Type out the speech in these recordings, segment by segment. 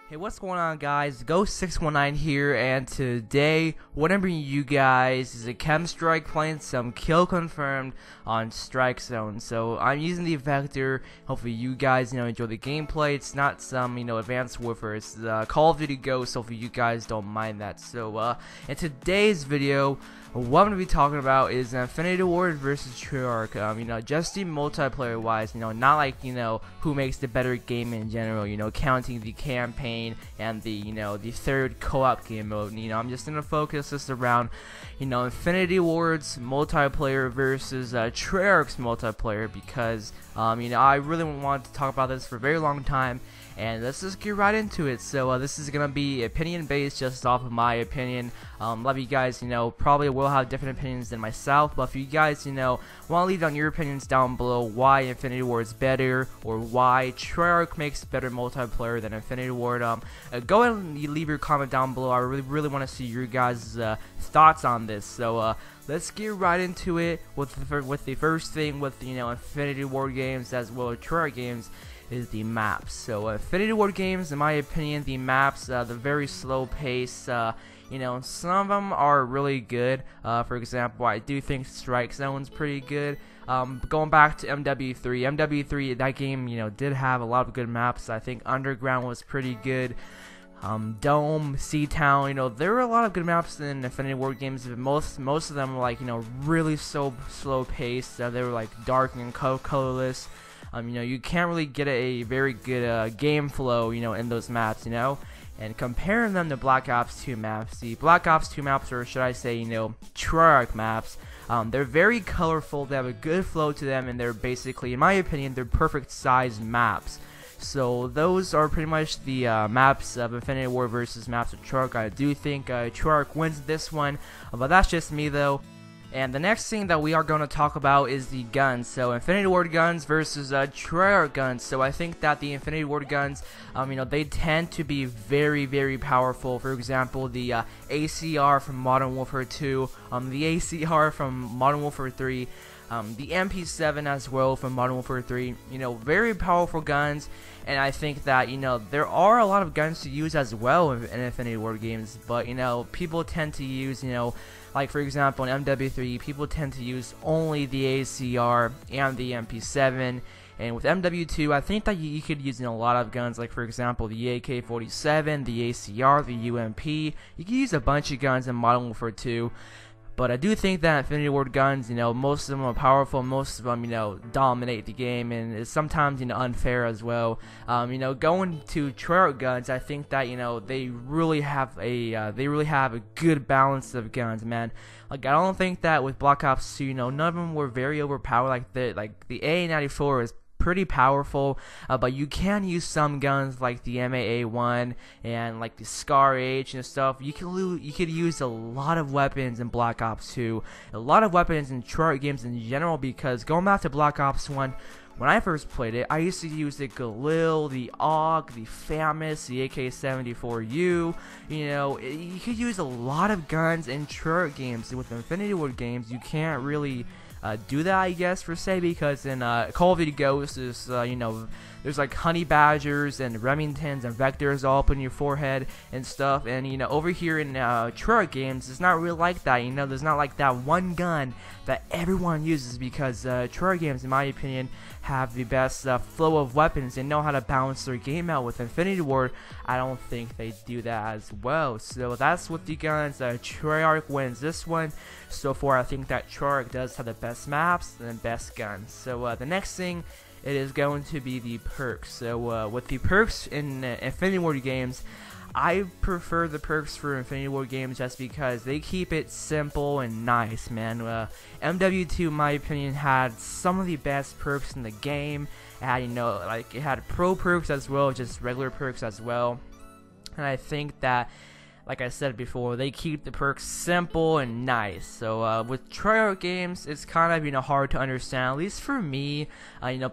Hey, what's going on, guys? Ghost619 here, and today what I'm bringing you guys is a chem strike playing some kill confirmed on strike zone. So I'm using the vector. Hopefully you guys enjoy the gameplay. It's not some advanced warfare. It's Call of Duty Ghost. Hopefully you guys don't mind that. So in today's video, what I'm going to be talking about is Infinity Ward versus Treyarch. Just the multiplayer wise, not like, who makes the better game in general, counting the campaign and the third co-op game mode. I'm just going to focus this around, Infinity Ward's multiplayer versus Treyarch's multiplayer because, I really wanted to talk about this for a very long time. And let's just get right into it. So this is gonna be opinion based, just off of my opinion. A lot of you guys, probably will have different opinions than myself. But if you guys, want to leave down your opinions down below, why Infinity Ward is better, or why Treyarch makes better multiplayer than Infinity Ward, go ahead and leave your comment down below. I really want to see your guys' thoughts on this. So let's get right into it with the first thing with Infinity Ward games as well as Treyarch games. Is the maps. So Infinity Ward games, in my opinion, the maps, the very slow pace, some of them are really good. For example, I do think Strike Zone's pretty good. Going back to MW3, that game, did have a lot of good maps. I think Underground was pretty good. Dome, Sea Town, there were a lot of good maps in Infinity Ward games, but most of them were like, really so slow paced. They were like dark and colorless. You can't really get a very good game flow, in those maps, and comparing them to Black Ops 2 maps, the Black Ops 2 maps, or should I say, Treyarch maps, they're very colorful, they have a good flow to them, and they're basically, in my opinion, they're perfect size maps. So those are pretty much the maps of Infinity Ward versus maps of Treyarch. I do think Treyarch wins this one, but that's just me though. And the next thing that we are going to talk about is the guns. So Infinity Ward guns versus Treyarch guns. So I think that the Infinity Ward guns, they tend to be very, very powerful. For example, the ACR from Modern Warfare 2, the ACR from Modern Warfare 3, the MP7 as well from Modern Warfare 3, very powerful guns. And I think that, there are a lot of guns to use as well in Infinity Ward games, but, people tend to use, like for example in MW3, people tend to use only the ACR and the MP7. And with MW2, I think that you could use a lot of guns, like for example the AK-47, the ACR, the UMP. You could use a bunch of guns in Modern Warfare 2. But I do think that Infinity Ward guns, most of them are powerful, most of them, dominate the game, and it's sometimes, unfair as well. Going to Treyarch guns, I think that, they really have a good balance of guns, man. Like, I don't think that with Black Ops 2, none of them were very overpowered. Like the AA-94 is pretty powerful, but you can use some guns like the MAA-1 and like the Scar H and stuff. You could use a lot of weapons in Black Ops 2, a lot of weapons in Treyarch games in general, because going back to Black Ops 1, when I first played it, I used to use the Galil, the AUG, the FAMAS, the AK-74U. You could use a lot of guns in Treyarch games. With Infinity Ward games, you can't really do that, I guess, per se, because in Call of Duty Ghost is, there's like honey badgers and Remingtons and vectors all up in your forehead and stuff, and over here in Treyarch games, it's not really like that. There's not like that one gun that everyone uses, because Treyarch games, in my opinion, have the best flow of weapons. They know how to balance their game out. With Infinity Ward, I don't think they do that as well. So that's with the guns. Treyarch wins this one. So far, I think that Treyarch does have the best maps and best guns. So the next thing, it is going to be the perks. So with the perks in Infinity Ward games, I prefer the perks for Infinity Ward games just because they keep it simple and nice, man. MW2, in my opinion, had some of the best perks in the game. It had, like, it had pro perks as well, just regular perks as well. And I think that, like I said before, they keep the perks simple and nice. So with Treyarch games, it's kind of hard to understand. At least for me,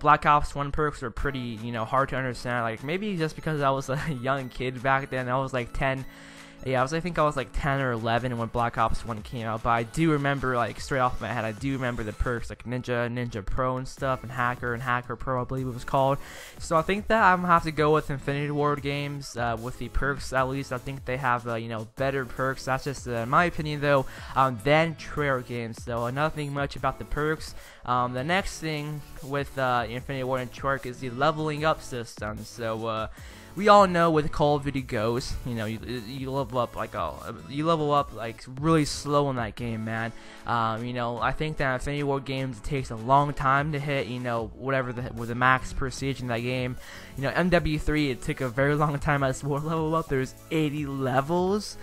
Black Ops 1 perks are pretty hard to understand. Like, maybe just because I was a young kid back then, I was like 10. Yeah, I think I was like 10 or 11 when Black Ops 1 came out, but I do remember, like, straight off my head, I do remember the perks like Ninja Pro and stuff, and Hacker Pro, I believe it was called. So I think that I'm gonna have to go with Infinity Ward games with the perks. At least I think they have you know, better perks. That's just my opinion though, than Treyarch games. So nothing much about the perks. The next thing with Infinity Ward and Treyarch is the leveling up system. So we all know with Call of Duty Ghosts, you know, you level up like really slow in that game, man. You know, I think that Infinity Ward games, it takes a long time to hit, you know, whatever the max prestige in that game. You know, MW3, it took a very long time as well to level up. There's 80 levels.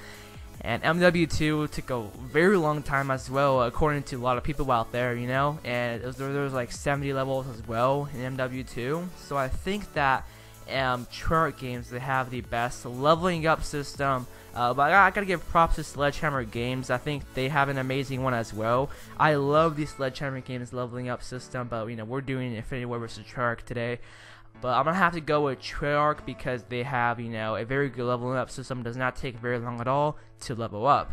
And MW2 took a very long time as well, according to a lot of people out there, you know. And there was like 70 levels as well in MW2. So I think that Treyarch games, they have the best leveling up system. But I gotta give props to Sledgehammer Games. I think they have an amazing one as well. I love the Sledgehammer Games leveling up system, but you know, we're doing Infinity Ward versus Treyarch today. But I'm gonna have to go with Treyarch because they have, you know, a very good leveling up system. It does not take very long at all to level up.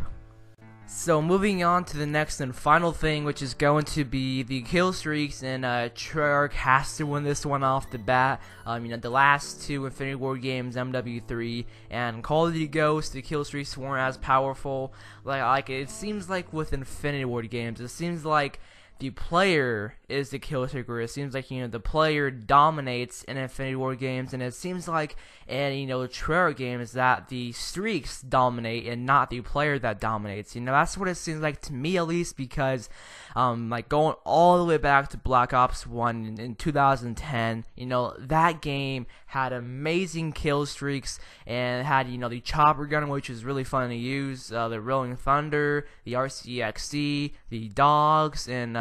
So moving on to the next and final thing, which is going to be the kill streaks, and Treyarch has to win this one off the bat. You know, the last two Infinity Ward games, MW3 and Call of Duty Ghosts, the kill streaks weren't as powerful. Like it seems like with Infinity Ward games, it seems like the player is the kill streaker. It seems like, you know, the player dominates in Infinity Ward games, and it seems like in, you know, Treyarch games that the streaks dominate and not the player that dominates. You know, that's what it seems like to me, at least, because like going all the way back to Black Ops 1 in 2010, you know, that game had amazing kill streaks and had, you know, the chopper gun, which is really fun to use, the Rolling Thunder, the RCXD, the dogs, and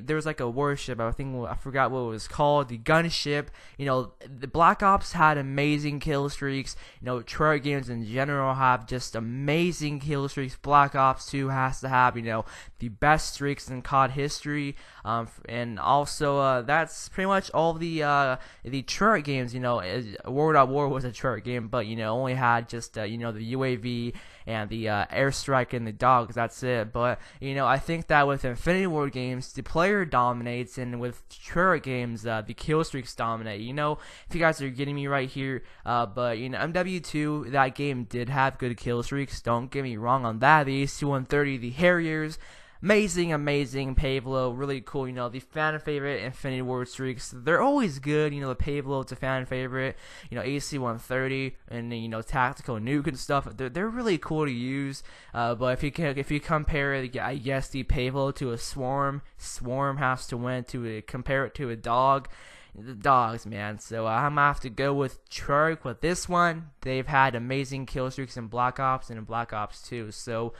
there was like a warship, I forgot what it was called, the gunship. You know, the Black Ops had amazing kill streaks. You know, Treyarch games in general have just amazing kill streaks. Black Ops 2 has to have, you know, the best streaks in COD history. And also that's pretty much all the Treyarch games. You know, War was a Treyarch game, but you know, only had just you know, the UAV and the airstrike and the dogs. That's it. But you know, I think that with Infinity Ward games, the player dominates, and with Treyarch games, the kill streaks dominate. You know, if you guys are getting me right here. But you know, MW2, that game did have good kill streaks. Don't get me wrong on that. The AC-130, the Harriers. Amazing Pavlo, really cool. You know, the fan favorite Infinity Ward streaks, they're always good. You know, the Pavlo, it's a fan favorite. You know, AC-130 and, you know, tactical nuke and stuff, they're really cool to use. But if you compare, I guess, the Pavlo to a Swarm has to win. To compare it to a dog, the dogs, man. So I'm gonna have to go with Treyarch with this one. They've had amazing kill streaks in Black Ops and in Black Ops 2. So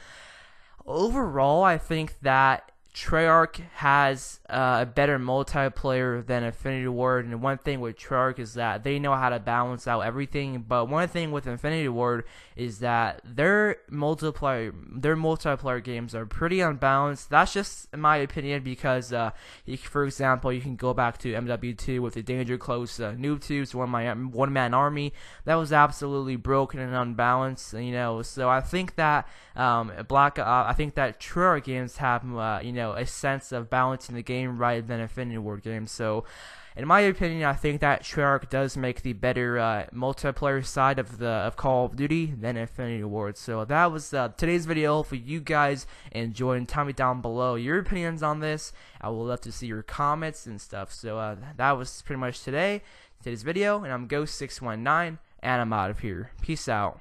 overall, I think that Treyarch has a better multiplayer than Infinity Ward, and one thing with Treyarch is that they know how to balance out everything. But one thing with Infinity Ward is that their multiplayer games are pretty unbalanced. That's just in my opinion, because for example, you can go back to MW2 with the Danger Close noob tubes, one man army. That was absolutely broken and unbalanced. You know, so I think that I think that Treyarch games have you know, a sense of balancing the game right than Infinity Ward games. So in my opinion, I think that Treyarch does make the better multiplayer side of Call of Duty than Infinity Ward. So that was today's video. Hopefully you guys enjoyed, and tell me down below your opinions on this. I would love to see your comments and stuff. So that was pretty much today's video, and I'm Ghost619, and I'm out of here. Peace out.